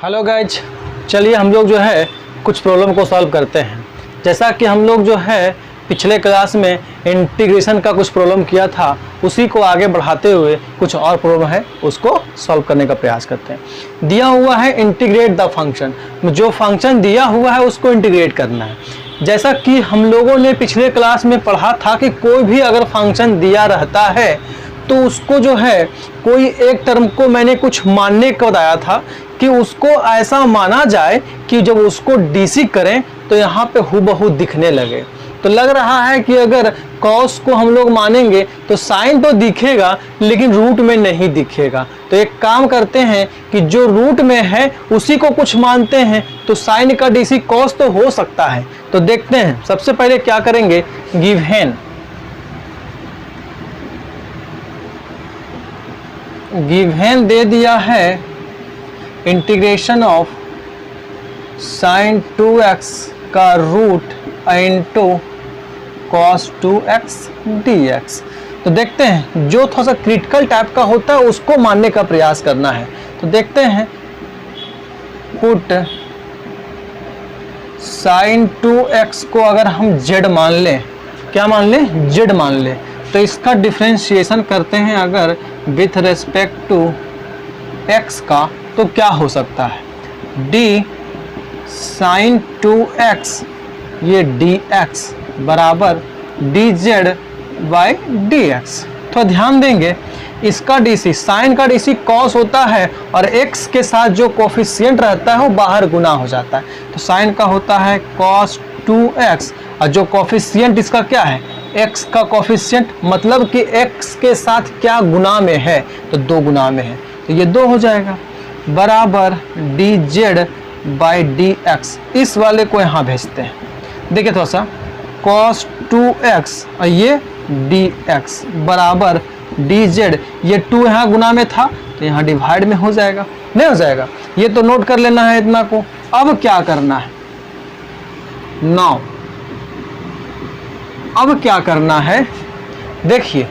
Hello guys, चलिए हम लोग जो है कुछ प्रॉब्लम को सॉल्व करते हैं। जैसा कि हम लोग जो है पिछले क्लास में इंटीग्रेशन का कुछ प्रॉब्लम किया था, उसी को आगे बढ़ाते हुए कुछ और प्रॉब्लम है उसको सॉल्व करने का प्रयास करते हैं। दिया हुआ है इंटीग्रेट द फंक्शन, जो फंक्शन दिया हुआ है उसको इंटीग्रेट करना है। जैसा कि हम लोगों ने पिछले क्लास में पढ़ा था कि कोई भी अगर फंक्शन दिया रहता है तो उसको जो है कोई एक टर्म को मैंने कुछ मानने को बताया था कि उसको ऐसा माना जाए कि जब उसको डीसी करें तो यहाँ पे हूबहू दिखने लगे। तो लग रहा है कि अगर कॉस को हम लोग मानेंगे तो साइन तो दिखेगा लेकिन रूट में नहीं दिखेगा। तो एक काम करते हैं कि जो रूट में है उसी को कुछ मानते हैं, तो साइन का डीसी कॉस तो हो सकता है। तो देखते हैं, सबसे पहले क्या करेंगे, गिवन दे दिया है इंटीग्रेशन ऑफ साइन 2x का root into cos 2x dx। तो देखते हैं, जो थोड़ा सा क्रिटिकल टाइप का होता है उसको मानने का प्रयास करना है। तो देखते हैं, पुट साइन 2x को अगर हम z मान लें, क्या मान लें, z मान लें, तो इसका डिफरेंशिएशन करते हैं अगर विथ रेस्पेक्ट टू x का, तो क्या हो सकता है, d साइन 2x ये dx बराबर dz बाई dx। तो ध्यान देंगे, इसका डीसी, साइन का डीसी कॉस होता है और x के साथ जो कोफिशिएंट रहता है वो बाहर गुना हो जाता है। तो साइन का होता है cos 2x और जो कोफिशिएंट इसका क्या है, x का कोफिशिएंट, मतलब कि x के साथ क्या गुना में है, तो 2 गुना में है, तो ये 2 हो जाएगा बराबर dz बाई dx। इस वाले को यहाँ भेजते हैं, देखिए थोड़ा सा, cos 2x और ये dx बराबर dz, ये 2 यहाँ गुना में था तो यहाँ डिवाइड में हो जाएगा, नहीं हो जाएगा, ये तो नोट कर लेना है इतना को। अब क्या करना है, नाउ अब क्या करना है, देखिए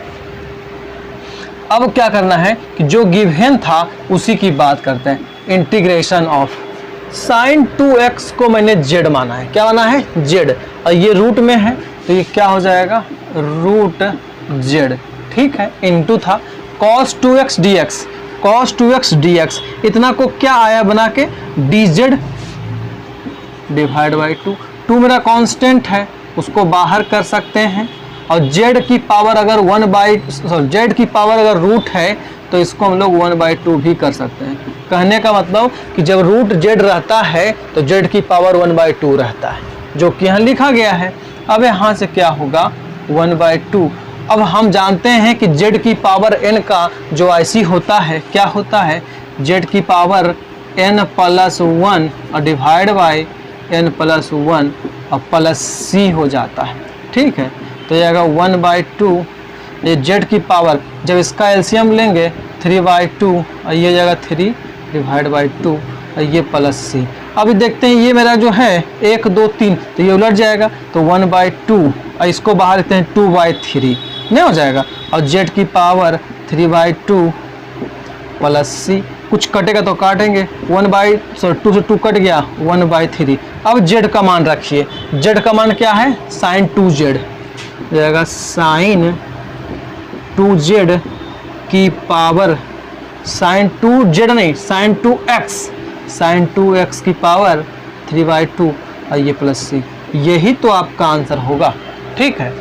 अब क्या करना है कि जो गिवन था उसी की बात करते हैं। इंटीग्रेशन ऑफ साइन 2x को मैंने z माना है, क्या माना है, z, और ये रूट में है तो ये क्या हो जाएगा, रूट z, ठीक है, इनटू था cos 2x dx, cos 2x dx, इतना को क्या आया बना के, dz डिवाइड बाई 2। 2 मेरा कांस्टेंट है, उसको बाहर कर सकते हैं, और z की पावर अगर z की पावर अगर रूट है तो इसको हम लोग 1/2 भी कर सकते हैं। कहने का मतलब कि जब रूट z रहता है तो z की पावर 1/2 रहता है, जो कि यहाँ लिखा गया है। अब यहाँ से क्या होगा, 1/2। अब हम जानते हैं कि z की पावर n का जो IC होता है, क्या होता है, z की पावर n+1 और डिवाइड बाई n+1 और प्लस c हो जाता है, ठीक है। तो ये आएगा 1/2, ये z की पावर, जब इसका एलसीएम लेंगे 3/2 और ये जाएगा 3 डिवाइड बाई 2 और ये प्लस c। अभी देखते हैं, ये मेरा जो है 1 2 3, तो ये उलट जाएगा, तो 1/2 और इसको बाहर लिखते हैं 2/3, नहीं हो जाएगा, और z की पावर 3/2 प्लस c, कुछ कटेगा तो काटेंगे, 2 से 2 कट गया, 1/3। अब z का मान रखिए, z का मान क्या है, साइन 2z जाएगा, साइन 2z की पावर, साइन 2z नहीं, साइन 2x, साइन 2x की पावर 3/2 और ये प्लस c, यही तो आपका आंसर होगा, ठीक है।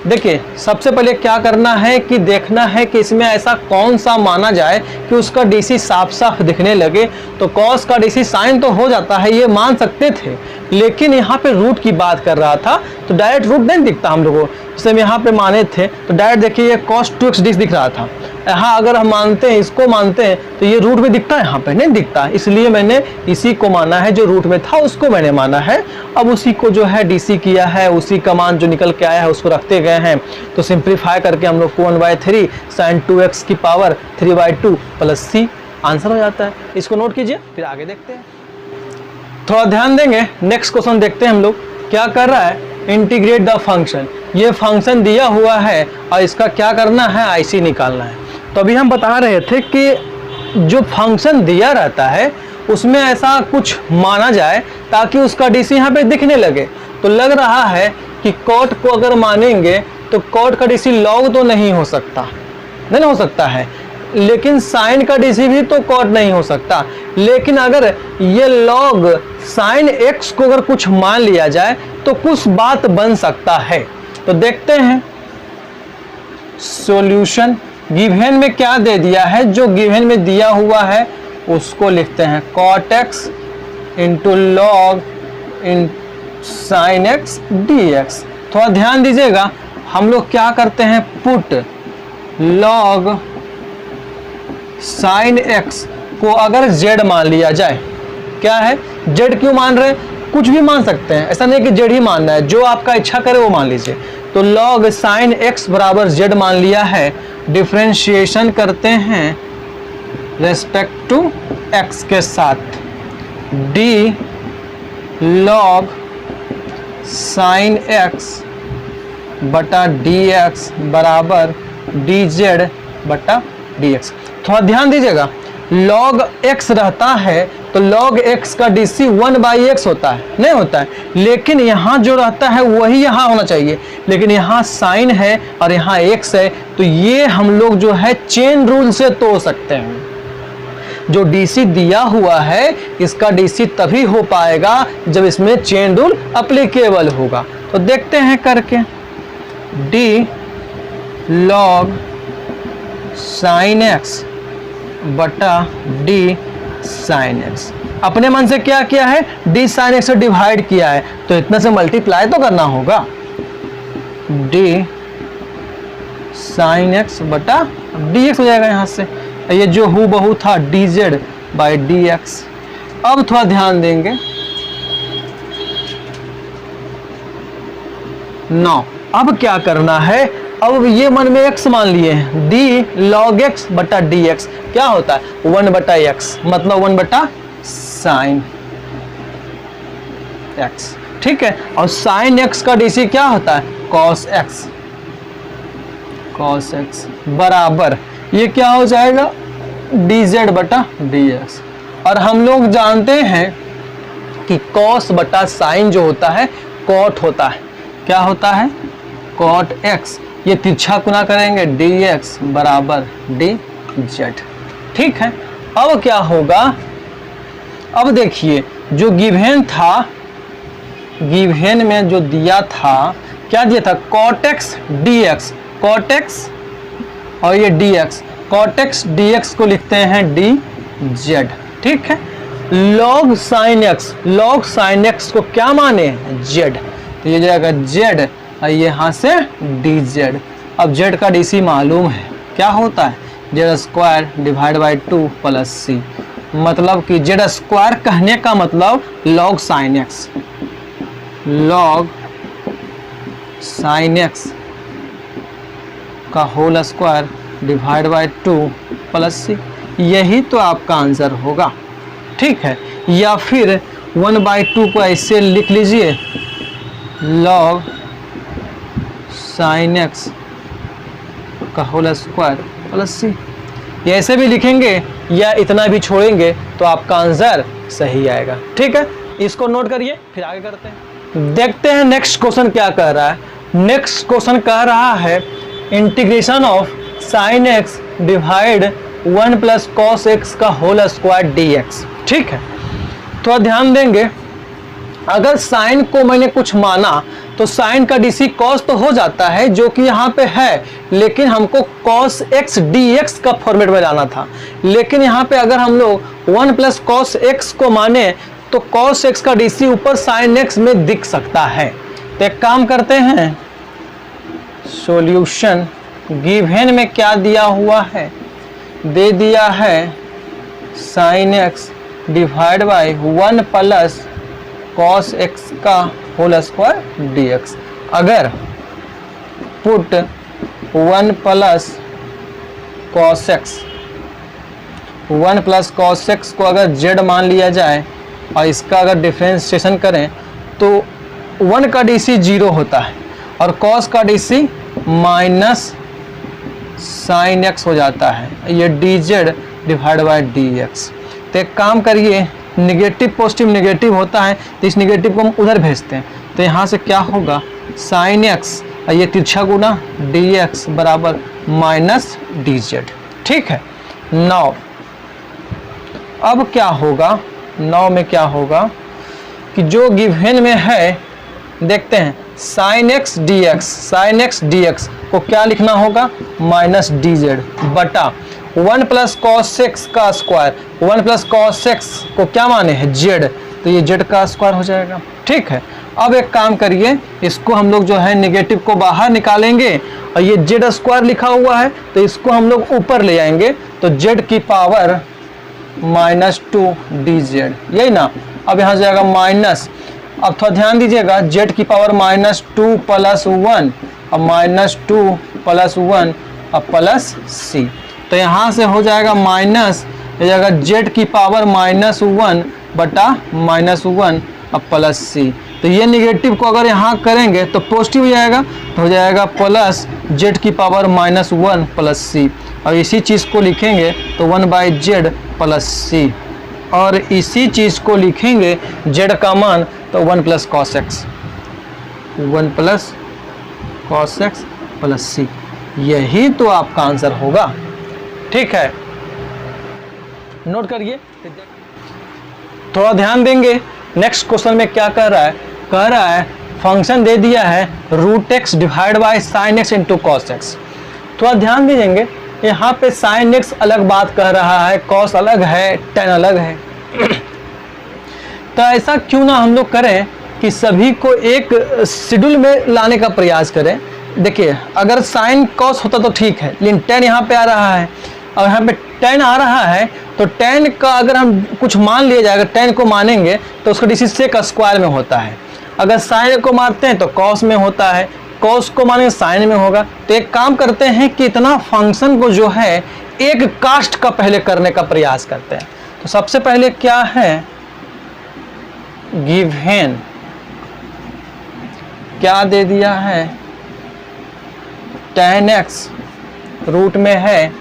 देखिए, सबसे पहले क्या करना है कि देखना है कि इसमें ऐसा कौन सा माना जाए कि उसका डीसी साफ साफ दिखने लगे। तो कॉस का डीसी साइन तो हो जाता है, ये मान सकते थे, लेकिन यहाँ पे रूट की बात कर रहा था तो डायरेक्ट रूट नहीं दिखता हम लोगों, जैसे हम यहाँ पे माने थे तो डायरेक्ट देखिए ये cos 2x दिख रहा था। यहाँ अगर हम मानते हैं, इसको मानते हैं, तो ये रूट में दिखता है, यहाँ पे नहीं दिखता, इसलिए मैंने इसी को माना है, जो रूट में था उसको मैंने माना है। अब उसी को जो है डीसी किया है, उसी का मान जो निकल के आया है उसको रखते गए हैं। तो सिंप्लीफाई करके हम लोग को 1/3 साइन 2x की पावर 3/2 प्लस c आंसर हो जाता है। इसको नोट कीजिए, फिर आगे देखते हैं। थोड़ा ध्यान देंगे, नेक्स्ट क्वेश्चन देखते हैं हम लोग क्या कर रहा है, इंटीग्रेट द फंक्शन। ये फंक्शन दिया हुआ है और इसका क्या करना है, आईसी निकालना है। तो अभी हम बता रहे थे कि जो फंक्शन दिया रहता है उसमें ऐसा कुछ माना जाए ताकि उसका डीसी यहाँ पे दिखने लगे। तो लग रहा है कि कॉट को अगर मानेंगे तो कॉट का डीसी लॉग तो नहीं हो सकता, नहीं हो सकता है, लेकिन साइन का डीसी भी तो कॉट नहीं हो सकता। लेकिन अगर ये लॉग साइन एक्स को अगर कुछ मान लिया जाए तो कुछ बात बन सकता है। तो देखते हैं सॉल्यूशन। गिवन में क्या दे दिया है, जो गिवन में दिया हुआ है उसको लिखते हैं cot X into log in sine X D X. थोड़ा ध्यान दीजिएगा, हम लोग क्या करते हैं, पुट लॉग साइन एक्स को अगर जेड मान लिया जाए, क्या है जेड क्यों मान रहे हैं, कुछ भी मान सकते हैं, ऐसा नहीं कि जेड ही मानना है, जो आपका इच्छा करे वो मान लीजिए। तो लॉग साइन एक्स बराबर जेड मान लिया है, डिफरेंशिएशन करते हैं रेस्पेक्ट टू एक्स के साथ, डी लॉग साइन एक्स बटा डी एक्स बराबर डी जेड बटा डी एक्स। थोड़ा ध्यान दीजिएगा, log x रहता है तो log x का dc 1/x होता है, नहीं होता है, लेकिन यहाँ जो रहता है वही यहाँ होना चाहिए, लेकिन यहाँ साइन है और यहाँ x है, तो ये हम लोग जो है चेन रूल से तोड़ सकते हैं। जो डीसी दिया हुआ है इसका डीसी तभी हो पाएगा जब इसमें चेन रूल अप्लीकेबल होगा। तो देखते हैं करके, डी लॉग साइन एक्स बटा डी साइन एक्स, अपने मन से क्या किया है, डी साइन एक्स से डिवाइड किया है तो इतने से मल्टीप्लाई तो करना होगा, डी साइन एक्स बटा डी एक्स हो जाएगा यहाँ से, ये जो हूबहू था D Z by D x. अब थोड़ा ध्यान देंगे, 9 अब क्या करना है, अब ये मन में x मान लिए हैं, डी लॉग x बटा डी एक्स क्या होता है 1/x, मतलब 1 साइन x, ठीक है। और साइन x का डीसी क्या होता है cos x बराबर ये क्या हो जाएगा dz बटा dx। और हम लोग जानते हैं कि cos बटा साइन जो होता है cot होता है, क्या होता है cot x, ये तिरछा गुना करेंगे dx बराबर dz, ठीक है। अब क्या होगा, अब देखिए जो गिवन था, गिवन में जो दिया था क्या दिया था cot x dx, cot x और ये dx, cot x dx को लिखते हैं dz, ठीक है। log sin x को क्या माने z, तो ये जाएगा z और यहाँ से dz। अब z का dc मालूम है क्या होता है z square divide by 2 plus c, मतलब कि z स्क्वायर कहने का मतलब log sin x का whole square divide by 2 plus c, यही तो आपका आंसर होगा, ठीक है। या फिर 1/2 को ऐसे लिख लीजिए log sin x का होल स्क्वायर प्लस c, ये ऐसे भी लिखेंगे या इतना भी छोड़ेंगे तो आपका आंसर सही आएगा, ठीक है। इसको नोट करिए, फिर आगे करते हैं। देखते हैं नेक्स्ट क्वेश्चन क्या कह रहा है। नेक्स्ट क्वेश्चन कह रहा है integration of sine x divide 1 plus cos x का होल स्क्वायर dx, ठीक है। तो ध्यान देंगे, अगर साइन को मैंने कुछ माना तो साइन का डीसी कॉस तो हो जाता है जो कि यहाँ पे है, लेकिन हमको कॉस एक्स dx का फॉर्मेट में लाना था। लेकिन यहाँ पे अगर हम लोग 1 प्लस कॉस एक्स को माने तो कॉस एक्स का डीसी ऊपर साइन एक्स में दिख सकता है। तो एक काम करते हैं, सॉल्यूशन गिवन में क्या दिया हुआ है, दे दिया है sine x divide by 1 plus cos x का होल स्क्वायर dx। अगर put 1 plus cos x, 1 plus cos x को अगर z मान लिया जाए और इसका अगर डिफरेंशिएशन करें तो 1 का डीसी 0 होता है और कॉस का डीसी माइनस साइन एक्स हो जाता है, ये dz डिवाइड बाई dx। तो एक काम करिए, निगेटिव पॉजिटिव निगेटिव होता है तो इस निगेटिव को हम उधर भेजते हैं। तो यहाँ से क्या होगा, साइन एक्स और ये तिरछा गुना डी एक्स बराबर माइनस डी जेड। ठीक है, 9 अब क्या होगा, 9 में क्या होगा कि जो गिवन में है देखते हैं, sign X D x, sign X D x को क्या लिखना होगा, माइनस डी जेड बटा 1 प्लस कॉस एक्स का स्क्वायर। 1 प्लस कॉस एक्स को क्या माने हैं, जेड, तो ये जेड का स्क्वायर हो जाएगा। ठीक है, अब एक काम करिए, इसको हम लोग जो है निगेटिव को बाहर निकालेंगे और ये जेड स्क्वायर लिखा हुआ है तो इसको हम लोग ऊपर ले आएंगे, तो जेड की पावर -2 डी जेड, यही ना। अब यहाँ जाएगा माइनस, अब थोड़ा ध्यान दीजिएगा, जेड की पावर -2 + 1 और -2 + 1 और प्लस सी, तो यहाँ से हो जाएगा माइनस, हो जाएगा जेड की पावर -1 बटा -1 और प्लस सी। तो ये निगेटिव को अगर यहाँ करेंगे तो पॉजिटिव हो जाएगा, तो हो जाएगा प्लस जेड की पावर -1 प्लस सी, और इसी चीज़ को लिखेंगे तो 1/z प्लस सी, और इसी चीज़ को लिखेंगे z का मान तो 1 plus cos x, 1 plus cos x plus C, यही तो आपका आंसर होगा। ठीक है, नोट करिए, थोड़ा ध्यान देंगे। नेक्स्ट क्वेश्चन में क्या कह रहा है, कह रहा है फंक्शन दे दिया है √x divide by sine x into cos x. थोड़ा ध्यान दीजिएंगे, यहाँ पे साइन एक्स अलग बात कह रहा है, कॉस अलग है, टेन अलग है। तो ऐसा क्यों ना हम लोग करें कि सभी को एक शेड्यूल में लाने का प्रयास करें। देखिए, अगर साइन कॉस होता तो ठीक है, लेकिन टेन यहाँ पे आ रहा है और यहाँ पे टेन आ रहा है, तो टेन का अगर हम कुछ मान लिया जाएगा, टेन को मानेंगे तो उसका डिसी सेक स्क्वायर में होता है। अगर साइन को मानते हैं तो कॉस में होता है, कॉस को मानेंगे साइन में होगा। तो एक काम करते हैं कि इतना फंक्शन को जो है एक कास्ट का पहले करने का प्रयास करते हैं। तो सबसे पहले क्या है, गिवन क्या दे दिया है, tan x रूट में है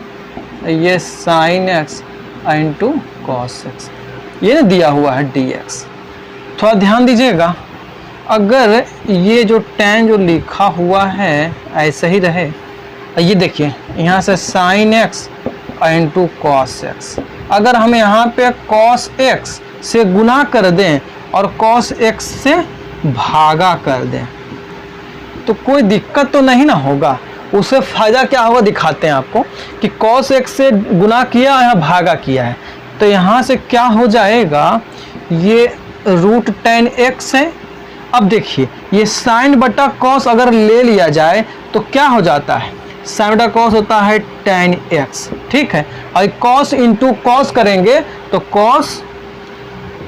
ये sin x into cos x, ये ना दिया हुआ है dx। थोड़ा ध्यान दीजिएगा, अगर ये जो tan जो लिखा हुआ है ऐसा ही रहे, ये देखिए यहाँ से sin x into cos x, अगर हम यहाँ पे cos x से गुना कर दें और cos x से भागा कर दें तो कोई दिक्कत तो नहीं ना होगा। उससे फ़ायदा क्या होगा दिखाते हैं आपको कि cos x से गुना किया या भागा किया है, तो यहाँ से क्या हो जाएगा, ये √tan x है। अब देखिए ये साइन बटा कॉस अगर ले लिया जाए तो क्या हो जाता है, साइन बटा कॉस होता है tan x। ठीक है, और कॉस इंटू कॉस करेंगे तो कॉस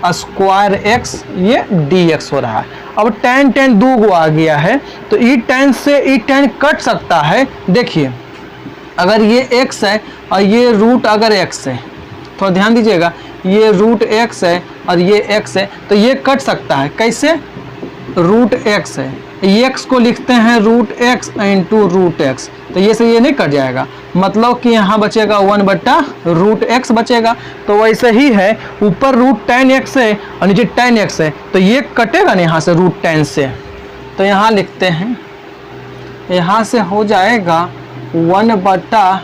स्क्वायर x, ये dx हो रहा है। अब tan tan दो गो आ गया है तो ई tan से ई tan कट सकता है। देखिए अगर ये x है और ये रूट अगर x है, थोड़ा ध्यान दीजिएगा, ये √x है और ये x है, तो ये कट सकता है। कैसे, √x है, ये x को लिखते हैं √x इंटू √x, तो ये से ये नहीं कट जाएगा, मतलब कि यहाँ बचेगा 1/√x बचेगा। तो वैसे ही है, ऊपर √tan x है और नीचे tan x है, तो ये कटेगा ना यहाँ से √tan से, तो यहाँ लिखते हैं, यहाँ से हो जाएगा 1/√tan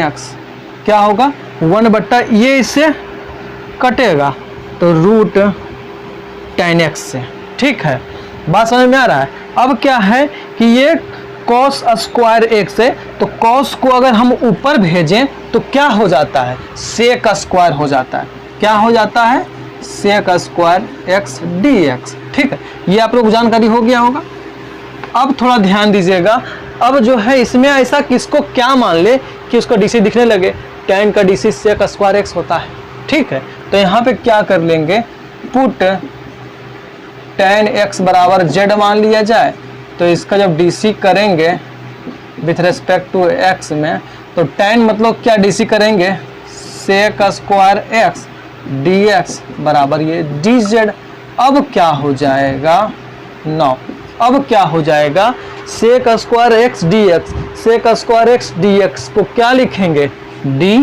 x, क्या होगा 1 ये इससे कटेगा तो √tan x से। ठीक है, बात समझ में आ रहा है। अब क्या है कि ये cos स्क्वायर x है, तो cos को अगर हम ऊपर भेजें तो क्या हो जाता है, sec स्क्वायर हो जाता है। क्या हो जाता है, sec स्क्वायर x dx। ठीक है, ये आप लोग को जानकारी हो गया होगा। अब थोड़ा ध्यान दीजिएगा, अब जो है इसमें ऐसा किसको क्या मान ले कि उसका डीसी दिखने लगे, tan का डीसी sec स्क्वायर x होता है। ठीक है, तो यहाँ पे क्या कर लेंगे, पुट tan x बराबर z मान लिया जाए, तो इसका जब डीसी करेंगे विथ रेस्पेक्ट टू x में, तो tan मतलब क्या डीसी करेंगे, sec स्क्वायर x dx बराबर ये dz। अब क्या हो जाएगा, 9, अब क्या हो जाएगा, sec square x dx, sec square x dx को क्या लिखेंगे, डी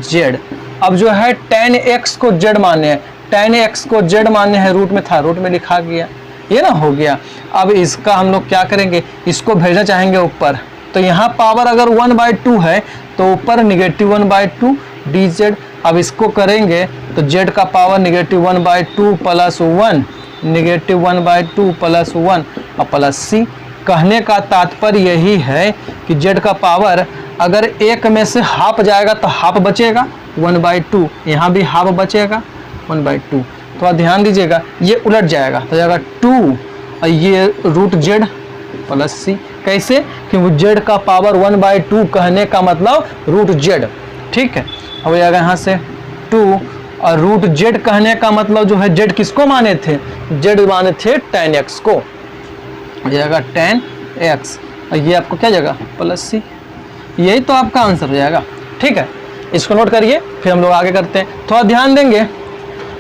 जेड। अब जो है tan x को z माने हैं, tan x को z माने हैं, रूट में था, रूट में लिखा गया, ये ना हो गया। अब इसका हम लोग क्या करेंगे, इसको भेजना चाहेंगे ऊपर, तो यहाँ पावर अगर 1/2 है तो ऊपर -1/2 dz। अब इसको करेंगे तो z का पावर -1/2 + 1, -1/2 + 1 और प्लस c। कहने का तात्पर्य यही है कि z का पावर अगर एक में से हाफ जाएगा तो हाफ बचेगा 1/2, यहाँ भी हाफ बचेगा 1/2। थोड़ा ध्यान दीजिएगा, ये उलट जाएगा तो जाएगा 2 और ये √z + c। कैसे, क्योंकि z का पावर 1/2 कहने का मतलब √z। ठीक है, अब जाएगा यहाँ से 2 और √z कहने का मतलब जो है z किसको माने थे, z माने थे tan x को, जाएगा tan x और ये आपको क्या जाएगा + c। यही तो आपका आंसर हो जाएगा। ठीक है, इसको नोट करिए, फिर हम लोग आगे करते हैं। थोड़ा ध्यान देंगे,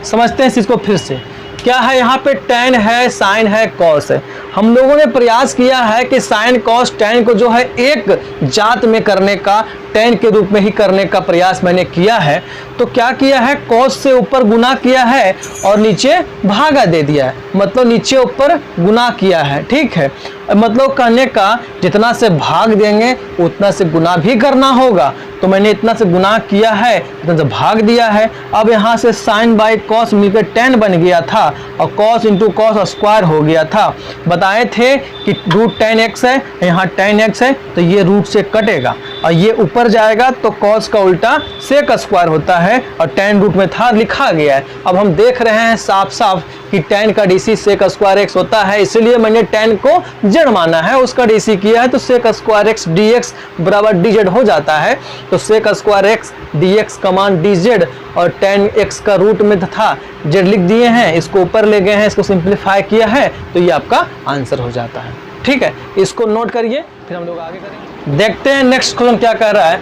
समझते हैं इस चीज़ को फिर से। क्या है यहाँ पे, tan है, sin है, cos है। हम लोगों ने प्रयास किया है कि sin cos tan को जो है एक जात में करने का, tan के रूप में ही करने का प्रयास मैंने किया है। तो क्या किया है, cos से ऊपर गुना किया है और नीचे भागा दे दिया है, मतलब नीचे ऊपर गुना किया है। ठीक है, मतलब कहने का जितना से भाग देंगे उतना से गुना भी करना होगा, तो मैंने इतना से गुना किया है, इतना से भाग दिया है। अब यहाँ से sin बाई cos मिलकर tan बन गया था और cos इंटू cos स्क्वायर हो गया था। बताए थे कि √tan x है, यहाँ tan x है तो ये रूट से कटेगा और ये ऊपर जाएगा तो cos का उल्टा sec स्क्वायर होता है और tan रूट में था लिखा गया है। अब हम देख रहे हैं साफ साफ कि tan का DC sec स्क्वायर x होता है, इसलिए मैंने tan को z माना है, उसका DC किया है तो sec स्क्वायर x dx बराबर dz हो जाता है। तो sec स्क्वायर x dx का मान dz और tan x का रूट में था z लिख दिए हैं, इसको ऊपर ले गए हैं, इसको सिंप्लीफाई किया है तो ये आपका आंसर हो जाता है। ठीक है, इसको नोट करिए, फिर हम लोग आगे करेंगे। देखते हैं नेक्स्ट क्वेश्चन क्या कह रहा है।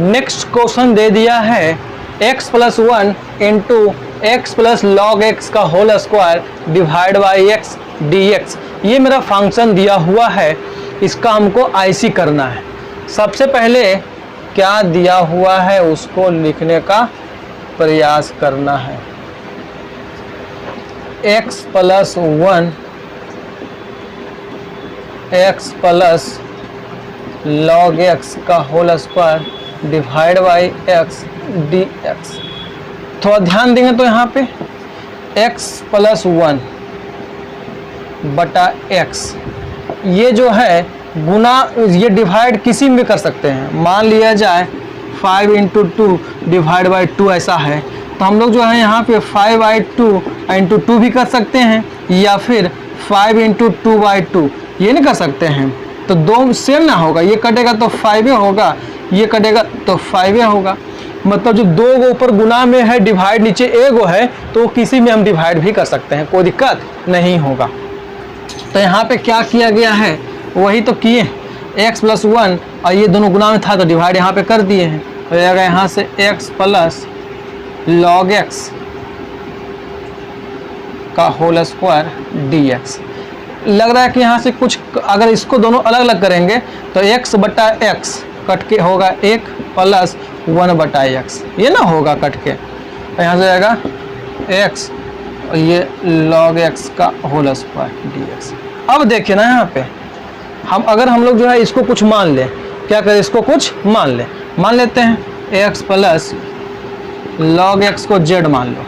नेक्स्ट क्वेश्चन दे दिया है x + 1 × x + log x का whole square divide by x dx। ये मेरा फंक्शन दिया हुआ है, इसका हमको IC करना है। सबसे पहले क्या दिया हुआ है उसको लिखने का प्रयास करना है। x + 1 x + log x का whole square divide by x dx। थोड़ा ध्यान देंगे तो यहाँ पे x + 1 बटा x, ये जो है गुना, ये डिवाइड किसी में भी कर सकते हैं। मान लिया जाए 5 × 2 डिवाइड बाई 2 ऐसा है, तो हम लोग जो है यहाँ पे 5/2 × 2 भी कर सकते हैं या फिर 5 × 2/2 ये नहीं कर सकते हैं, तो दो सेम ना होगा, ये कटेगा तो 5 होगा, ये कटेगा तो 5 होगा। मतलब जो दो गो ऊपर गुना में है, डिवाइड नीचे एगो है, तो किसी में हम डिवाइड भी कर सकते हैं, कोई दिक्कत नहीं होगा। तो यहाँ पे क्या किया गया है वही तो किए, x + 1 और ये दोनों गुना में था तो डिवाइड यहाँ पे कर दिए हैं। तो जाएगा यहाँ से x + log x का होल स्क्वायर dx। लग रहा है कि यहाँ से कुछ, अगर इसको दोनों अलग अलग करेंगे तो x बटा x कट के होगा 1 + 1 बटा x, ये ना होगा कट के, तो यहाँ से जाएगा x और ये log x का होल स्क्वायर dx। अब देखिए ना यहाँ पे हम लोग जो है इसको कुछ मान लें, क्या करें, इसको कुछ मान लेते हैं x + log x को z मान लो।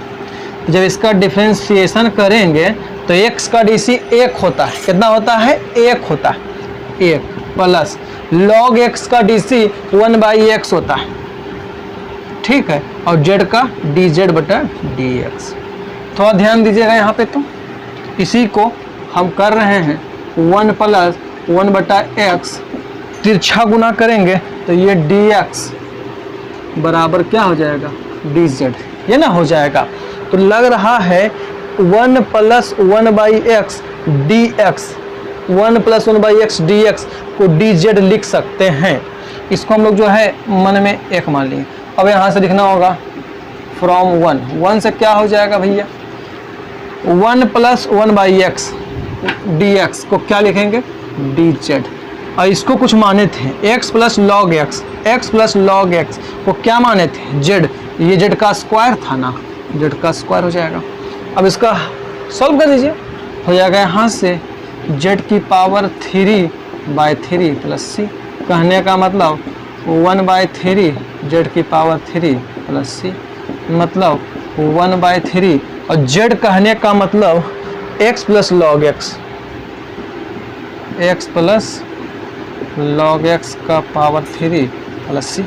तो जब इसका डिफरेंशिएशन करेंगे तो x का DC 1 होता है, कितना होता है, 1 होता है, 1 प्लस log x का DC 1/x होता है। ठीक है, और z का dz बटा dx। थोड़ा ध्यान दीजिएगा यहाँ पे, तो इसी को हम कर रहे हैं 1 + 1 बटा x, तिरछा गुना करेंगे तो ये dx बराबर क्या हो जाएगा, dz, ये ना हो जाएगा। तो लग रहा है 1 + 1/x dx, 1 + 1/x dx को dz लिख सकते हैं। इसको हम लोग जो है मन में 1 मान लेंगे। अब यहाँ से लिखना होगा फ्रॉम 1 से क्या हो जाएगा भैया, 1 + 1/x dx को क्या लिखेंगे, dz। और इसको कुछ माने थे x plus log x, x plus log x को क्या माने थे z, ये z का स्क्वायर था ना, z का स्क्वायर हो जाएगा। अब इसका सॉल्व कर दीजिए, हो जाएगा यहाँ से z की पावर 3/3 प्लस c, कहने का मतलब 1/3 z की पावर 3 प्लस c, मतलब 1/3, और z कहने का मतलब x plus log x, x plus log x का पावर 3 प्लस c,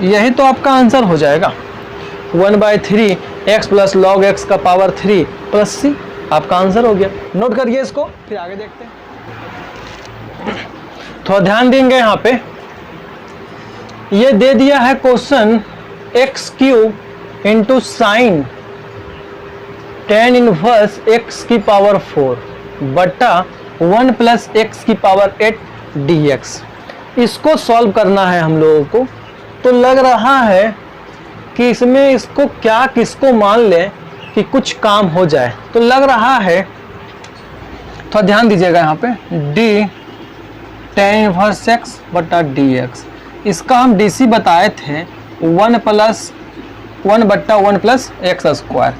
यही तो आपका आंसर हो जाएगा। 1/3 x प्लस लॉग एक्स का पावर 3 प्लस c आपका आंसर हो गया। नोट करिए इसको, फिर आगे देखते हैं। थोड़ा ध्यान देंगे यहाँ पे, ये दे दिया है question x³ into sine tan inverse x की पावर 4 बटा 1 प्लस x की पावर 8 dx। इसको सॉल्व करना है हम लोगों को। तो लग रहा है कि इसमें इसको क्या किसको मान लें कि कुछ काम हो जाए। तो लग रहा है, थोड़ा ध्यान दीजिएगा यहाँ पे, d tan इनवर्स x बटा dx, इसका हम dc बताए थे 1 बट्टा 1 प्लस एक्स स्क्वायर,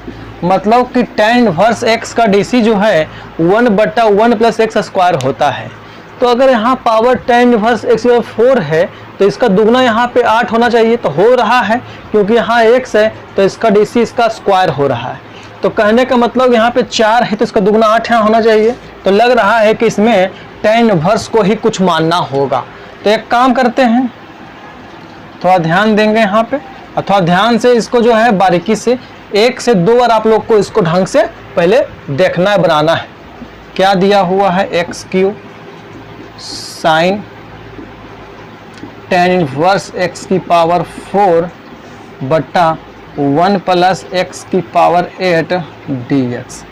मतलब कि tan इनवर्स x का dc जो है 1 बट्टा 1 प्लस एक्स स्क्वायर होता है। तो अगर यहाँ पावर tan इनवर्स x 4 है तो इसका दुगना यहाँ पे 8 होना चाहिए, तो हो रहा है क्योंकि यहाँ x है तो इसका dc इसका स्क्वायर हो रहा है। तो कहने का मतलब यहाँ पे 4 है तो इसका दुगना 8 यहाँ होना चाहिए। तो लग रहा है कि इसमें tan इनवर्स को ही कुछ मानना होगा। तो एक काम करते हैं, थोड़ा ध्यान देंगे यहाँ पे, और थोड़ा ध्यान से इसको जो है बारीकी से 1 से 2 बार आप लोग को इसको ढंग से पहले देखना है, बनाना है। क्या दिया हुआ है, x³ sine tan inverse x की पावर 4 बटा 1 प्लस x की पावर 8 dx।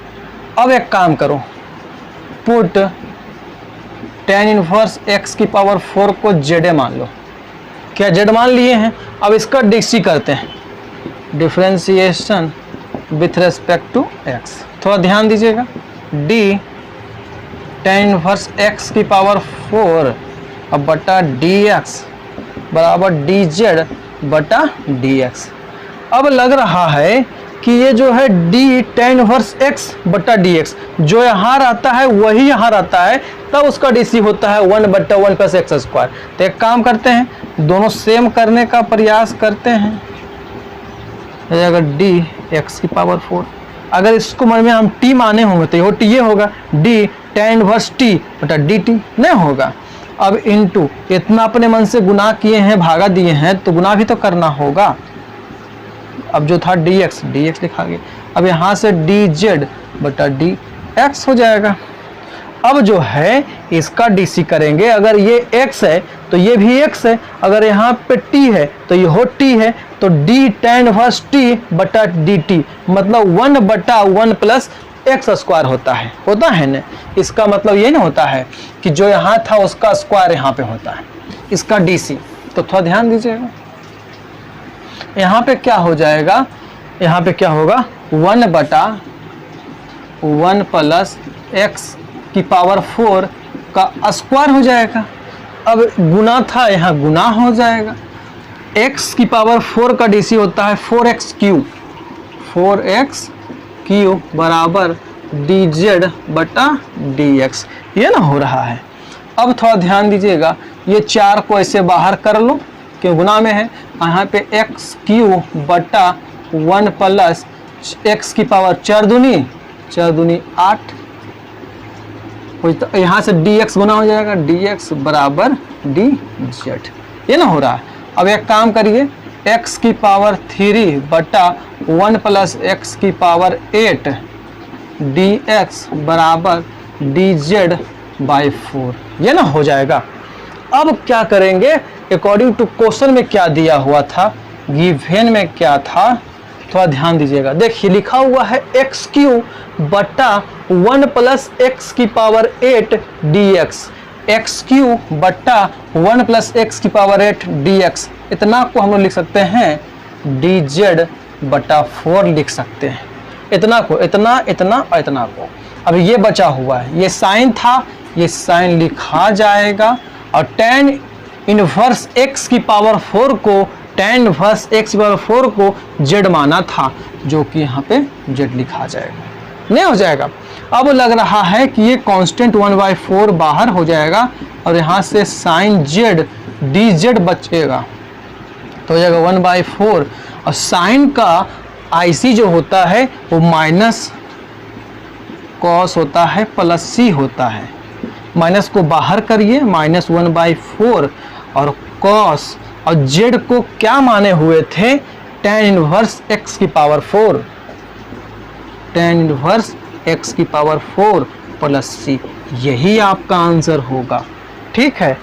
अब एक काम करो, पुट tan इनवर्स x की पावर 4 को z मान लो। क्या z मान लिए हैं? अब इसका dc करते हैं, differentiation with respect to x। थोड़ा ध्यान दीजिएगा, d tan इनवर्स x की पावर 4 अब बटा dx बराबर dz बटा dx। अब लग रहा है कि ये जो है d tan इनवर्स x बटा dx जो यहाँ रहता है वही यहाँ रहता है, तब उसका dc होता है 1 बट्टा 1 प्लस एक्स स्क्वायर। तो एक काम करते हैं, दोनों सेम करने का प्रयास करते हैं। अगर d x की पावर 4, अगर इसको मन में हम t माने होंगे तो ये होगा d tan इनवर्स t बटा dt, नहीं होगा। अब इनटू इतना अपने मन से गुना किए हैं, भागा दिए हैं, तो गुना भी तो करना होगा। अब जो था dx लिखा गया, अब यहाँ से dz बटा dx हो जाएगा। अब जो है इसका dc करेंगे, अगर ये x है तो ये भी x है, अगर यहाँ पे t है तो ये हो t है, तो d tan इनवर्स t बटा dt मतलब 1 बटा 1 प्लस एक्स स्क्वायर होता है ना। इसका मतलब ये नहीं होता है कि जो यहाँ था उसका स्क्वायर यहाँ पे होता है, इसका dc। तो थोड़ा ध्यान दीजिएगा, यहाँ पे क्या हो जाएगा, यहाँ पे क्या होगा 1 बटा 1 प्लस एक्स की पावर 4 का स्क्वायर हो जाएगा। अब गुना था, यहाँ गुना हो जाएगा। x की पावर 4 का dc होता है 4x³ बराबर dz बटा dx, ये ना हो रहा है। अब थोड़ा ध्यान दीजिएगा, ये 4 को ऐसे बाहर कर लो क्यों गुना में है, यहाँ पे x³ बटा 1 प्लस x की पावर 4 दूनी 8, तो यहाँ से dx गुना हो जाएगा, dx बराबर dz, ये ना हो रहा है। अब एक काम करिए, x की पावर 3 बटा 1 प्लस x की पावर 8 dx बराबर dz बाई 4, ये ना हो जाएगा। अब क्या करेंगे, अकॉर्डिंग टू क्वेश्चन में क्या दिया हुआ था, गिवन में क्या था, थोड़ा ध्यान दीजिएगा। देखिए लिखा हुआ है x³ बटा 1 प्लस x की पावर 8 dx, x³ बटा 1 प्लस x की पावर 8 dx, इतना को हम लोग लिख सकते हैं dz बटा 4 लिख सकते हैं। इतना को, इतना और इतना को। अब ये बचा हुआ है, ये साइन था, ये साइन लिखा जाएगा और tan इनवर्स x की पावर 4 को tan इनवर्स x की पावर 4 को z माना था, जो कि यहाँ पे z लिखा जाएगा, नहीं हो जाएगा। अब लग रहा है कि ये कांस्टेंट 1/4 बाहर हो जाएगा और यहाँ से साइन z dz बचेगा, तो हो जाएगा 1/4 और साइन का IC जो होता है वो माइनस कॉस होता है प्लस सी होता है। माइनस को बाहर करिए, -1/4 और कॉस और जेड को क्या माने हुए थे, tan इनवर्स x की पावर 4, tan इनवर्स x की पावर 4 प्लस सी, यही आपका आंसर होगा। ठीक है,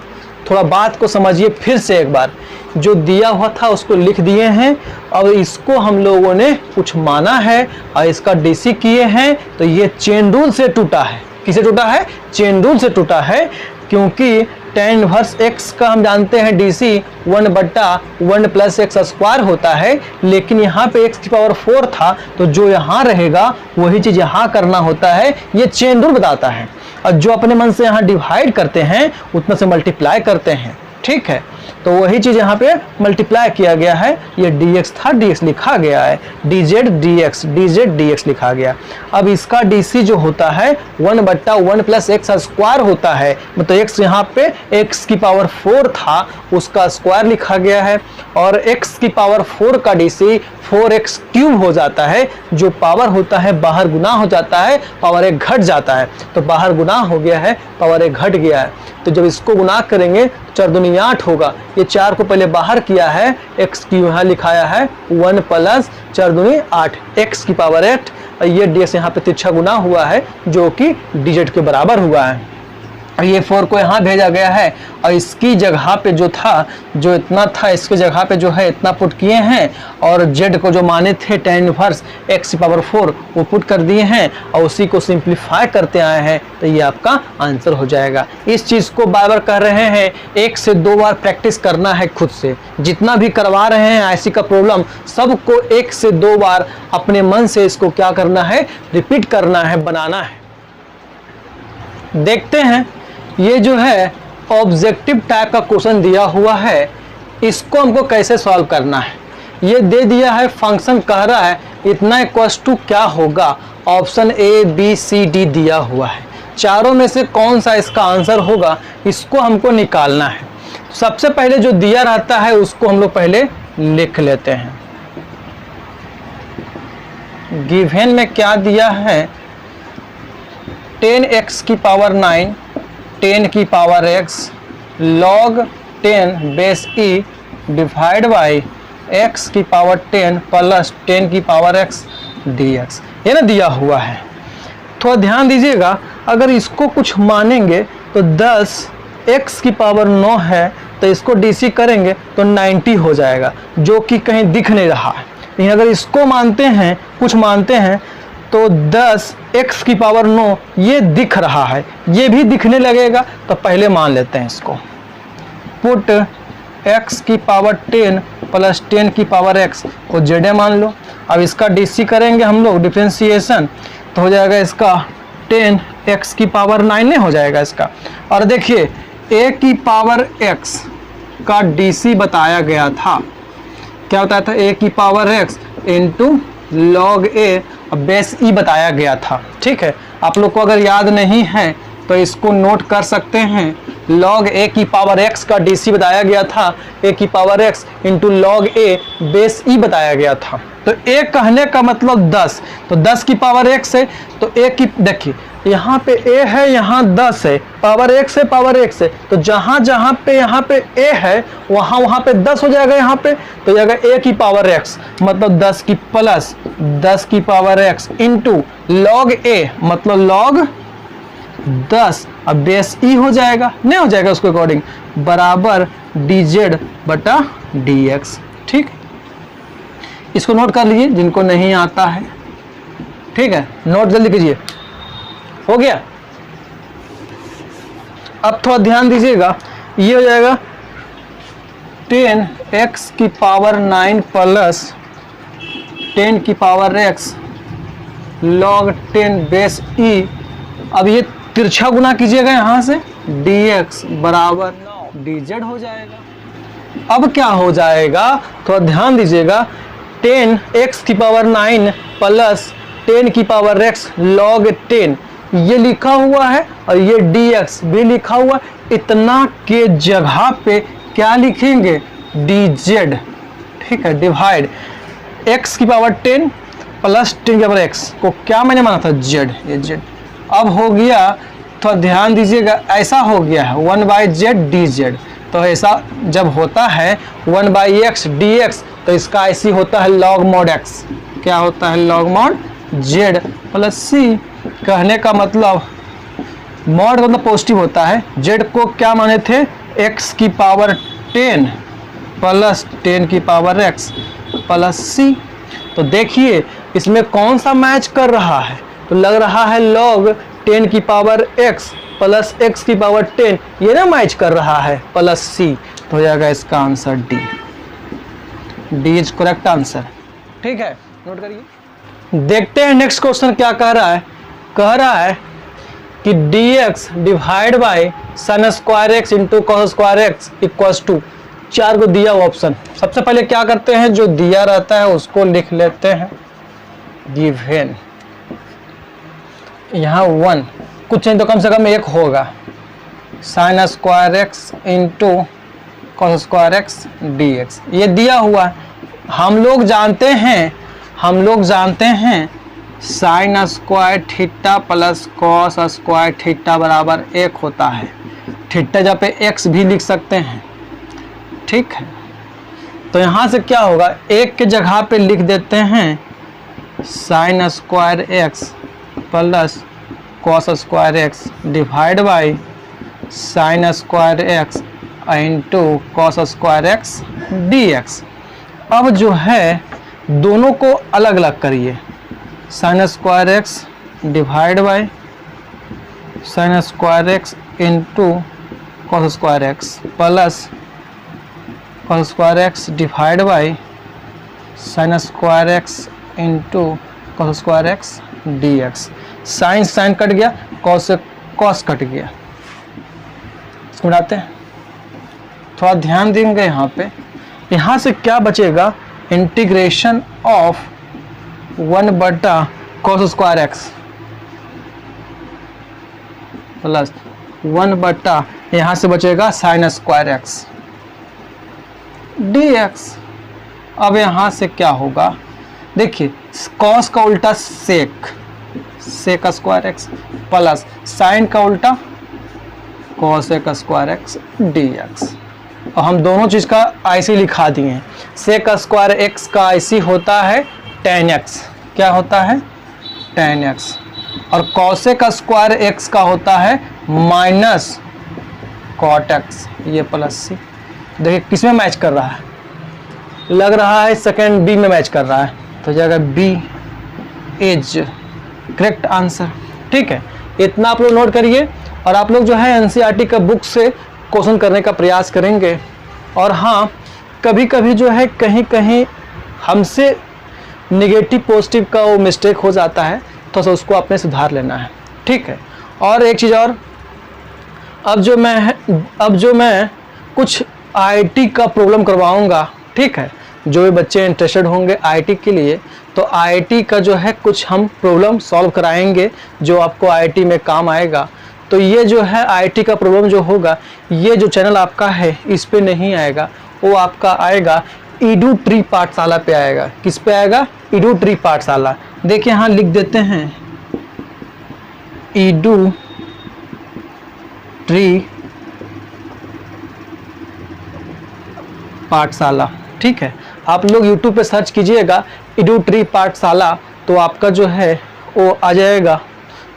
थोड़ा बात को समझिए फिर से एक बार, जो दिया हुआ था उसको लिख दिए हैं और इसको हम लोगों ने कुछ माना है और इसका डीसी किए हैं, तो ये चेन रूल से टूटा है। किसे टूटा है? चेन रूल से टूटा है, क्योंकि tan इनवर्स x का हम जानते हैं डीसी 1/1 प्लस एक्स स्क्वायर होता है, लेकिन यहाँ पे x की पावर 4 था, तो जो यहाँ रहेगा वही चीज़ यहाँ करना होता है, ये चेन रूल बताता है। और जो अपने मन से यहाँ डिवाइड करते हैं उतना से मल्टीप्लाई करते हैं। ठीक है, तो वही चीज़ यहाँ पे मल्टीप्लाई किया गया है, ये dx था, dx लिखा गया है, dz dx लिखा गया। अब इसका dc जो होता है 1/1 प्लस एक्स स्क्वायर होता है, मतलब x यहाँ पे x की पावर 4 था, उसका स्क्वायर लिखा गया है, और x की पावर 4 का dc 4x क्यूब हो जाता है, जो पावर होता है बाहर गुना हो जाता है, पावर 1 घट जाता है, तो बाहर गुना हो गया है, पावर 1 घट गया है, तो जब इसको गुना करेंगे 4 दूनी 8 होगा। ये 4 को पहले बाहर किया है, x की यहाँ लिखाया है 1 प्लस 4 दूनी 8, x की पावर 8, और ये dx यहाँ पे तिरछा गुना हुआ है, जो कि dz के बराबर हुआ है। ये 4 को यहाँ भेजा गया है और इसकी जगह पे जो था, जो इतना था, इसकी जगह पे जो है इतना पुट किए हैं, और z को जो माने थे tan इनवर्स x की पावर 4 वो पुट कर दिए हैं और उसी को सिंप्लीफाई करते आए हैं, तो ये आपका आंसर हो जाएगा। इस चीज़ को बार बार कर रहे हैं, 1 से 2 बार प्रैक्टिस करना है खुद से, जितना भी करवा रहे हैं IC का प्रॉब्लम सबको 1 से 2 बार अपने मन से इसको क्या करना है, रिपीट करना है, बनाना है। देखते हैं ये जो है ऑब्जेक्टिव टाइप का क्वेश्चन दिया हुआ है, इसको हमको कैसे सॉल्व करना है। ये दे दिया है, फंक्शन कह रहा है इतना इक्वल्स टू क्या होगा, option A B C D दिया हुआ है, चारों में से कौन सा इसका आंसर होगा, इसको हमको निकालना है। सबसे पहले जो दिया रहता है उसको हम लोग पहले लिख लेते हैं। गिवन में क्या दिया है, 10x की पावर 9 10 की power x log 10 base e divide by x की पावर 10 प्लस 10 की पावर x dx, ये ना दिया हुआ है। थोड़ा ध्यान दीजिएगा, अगर इसको कुछ मानेंगे तो 10 x की पावर 9 है, तो इसको dc करेंगे तो 90 हो जाएगा, जो कि कहीं दिख नहीं रहा है। लेकिन अगर इसको मानते हैं, कुछ मानते हैं, तो 10 x की पावर 9 ये दिख रहा है, ये भी दिखने लगेगा, तो पहले मान लेते हैं इसको। पुट x की पावर 10 प्लस 10 की पावर x को z मान लो। अब इसका dc करेंगे हम लोग डिफरेंशिएशन, तो हो जाएगा इसका 10 x की पावर 9 नहीं हो जाएगा इसका। और देखिए a की पावर x का dc बताया गया था, क्या बताया था, a की power x into log a base e बताया गया था। ठीक है, आप लोग को अगर याद नहीं है तो इसको नोट कर सकते हैं। log a की पावर x का dc बताया गया था, a की power x into log a base e बताया गया था। तो a कहने का मतलब 10, तो 10 की पावर x है, तो a की देखिए यहाँ पे a है, यहाँ 10 है, पावर x है, पावर x है, तो जहाँ जहाँ पे यहाँ पे a है वहाँ पे 10 हो जाएगा यहाँ पे, तो जाएगा a की पावर x मतलब 10 की प्लस 10 की power x into log a मतलब log 10, अब बेस e हो जाएगा, नहीं हो जाएगा उसके अकॉर्डिंग, बराबर dz बटा dx। ठीक, इसको नोट कर लीजिए जिनको नहीं आता है। ठीक है, नोट जल्दी कीजिए, हो गया। अब थोड़ा ध्यान दीजिएगा, ये हो जाएगा 10x की पावर 9 प्लस 10 की power x log 10 base e। अब ये तिरछा गुना कीजिएगा यहाँ से, dx बराबर dz हो जाएगा। अब क्या हो जाएगा, थोड़ा ध्यान दीजिएगा, 10x की पावर 9 प्लस 10 की पावर x log 10 ये लिखा हुआ है और ये dx भी लिखा हुआ है। इतना के जगह पे क्या लिखेंगे, dz, ठीक है, डिवाइड x की पावर 10 प्लस 10 की पावर x को क्या मैंने माना था, z, ये z। अब हो गया, थोड़ा ध्यान दीजिएगा, ऐसा हो गया है 1/z dz। तो ऐसा जब होता है 1/x dx तो इसका ऐसी होता है log mod x। क्या होता है, log mod z plus c। कहने का मतलब मॉड का मतलब पॉजिटिव होता है। z को क्या माने थे, x की पावर 10 प्लस 10 की पावर x प्लस c। तो देखिए इसमें कौन सा मैच कर रहा है, तो लग रहा है log 10 की पावर x प्लस x की पावर 10 ये ना मैच कर रहा है, प्लस c। तो हो जाएगा इसका answer D is correct answer. ठीक है, नोट करिए। देखते हैं नेक्स्ट क्वेश्चन क्या कह रहा है। कह रहा है कि dx divide by sin square x into cos square x equals to, 4 को दिया हुआ ऑप्शन। सबसे पहले क्या करते हैं, जो दिया रहता है उसको लिख लेते हैं, गिवन यहाँ 1 कुछ नहीं तो कम से कम 1 होगा, sin square x into cos square x dx ये दिया हुआ है। हम लोग जानते हैं sin square theta plus cos square theta बराबर 1 होता है। थीटा जहाँ पे x भी लिख सकते हैं, ठीक है। तो यहाँ से क्या होगा, 1 के जगह पे लिख देते हैं sin square x plus cos square x divide by sin square x into cos square x dx। अब जो है दोनों को अलग अलग करिए, sin square x divide by sin square x into cos square x plus cos square x divide by sin square x into cos square x dx। Sine cut गया, cos से कॉस कट गया। इसको मिलाते हैं, थोड़ा ध्यान देंगे यहाँ पे। यहाँ से क्या बचेगा, इंटीग्रेशन ऑफ 1 बटा कॉस स्क्वायर एक्स प्लस 1 बटा यहाँ से बचेगा साइन स्क्वायर एक्स dx। अब यहाँ से क्या होगा, देखिए कॉस का उल्टा sec square X plus sine का उल्टा कॉसेक स्क्वायर एक्स dx। और हम दोनों चीज़ का ऐसे लिखा दिए हैं। सेक स्क्वायर एक्स का ऐसी होता है tan x, क्या होता है tan x, और कॉसेक स्क्वायर एक्स का होता है माइनस कॉट एक्स, ये प्लस सी। देखिए किस में मैच कर रहा है, लग रहा है सेकंड बी में मैच कर रहा है, तो जाएगा बी इज करेक्ट आंसर। ठीक है, इतना आप लोग नोट करिए और आप लोग जो है एनसीईआरटी का बुक से क्वेश्चन करने का प्रयास करेंगे। और हाँ, कभी कभी जो है कहीं कहीं हमसे नेगेटिव पॉजिटिव का वो मिस्टेक हो जाता है, तो उसको आपने सुधार लेना है। ठीक है, और एक चीज़ और, अब जो मैं कुछ आईआईटी का प्रॉब्लम करवाऊंगा, ठीक है, जो भी बच्चे इंटरेस्टेड होंगे आईआईटी के लिए, तो आईआईटी का जो है कुछ हम प्रॉब्लम सॉल्व कराएंगे जो आपको आईआईटी में काम आएगा। तो ये जो है आईआईटी का प्रॉब्लम जो होगा, ये जो चैनल आपका है इस पे नहीं आएगा, वो आपका आएगा ईडू ट्री पाठशाला पे आएगा। किस पे आएगा, ईडू ट्री पाठशाला। देखिए यहाँ लिख देते हैं ईडू ट्री पाठशाला। ठीक है, आप लोग YouTube पे सर्च कीजिएगा ईडू ट्री पाठशाला, तो आपका जो है वो आ जाएगा।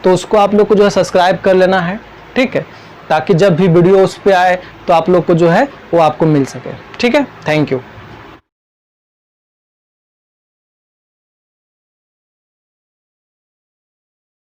तो उसको आप लोग को जो है सब्सक्राइब कर लेना है। ठीक है, ताकि जब भी वीडियो उस पे आए तो आप लोग को जो है वो आपको मिल सके। ठीक है, थैंक यू।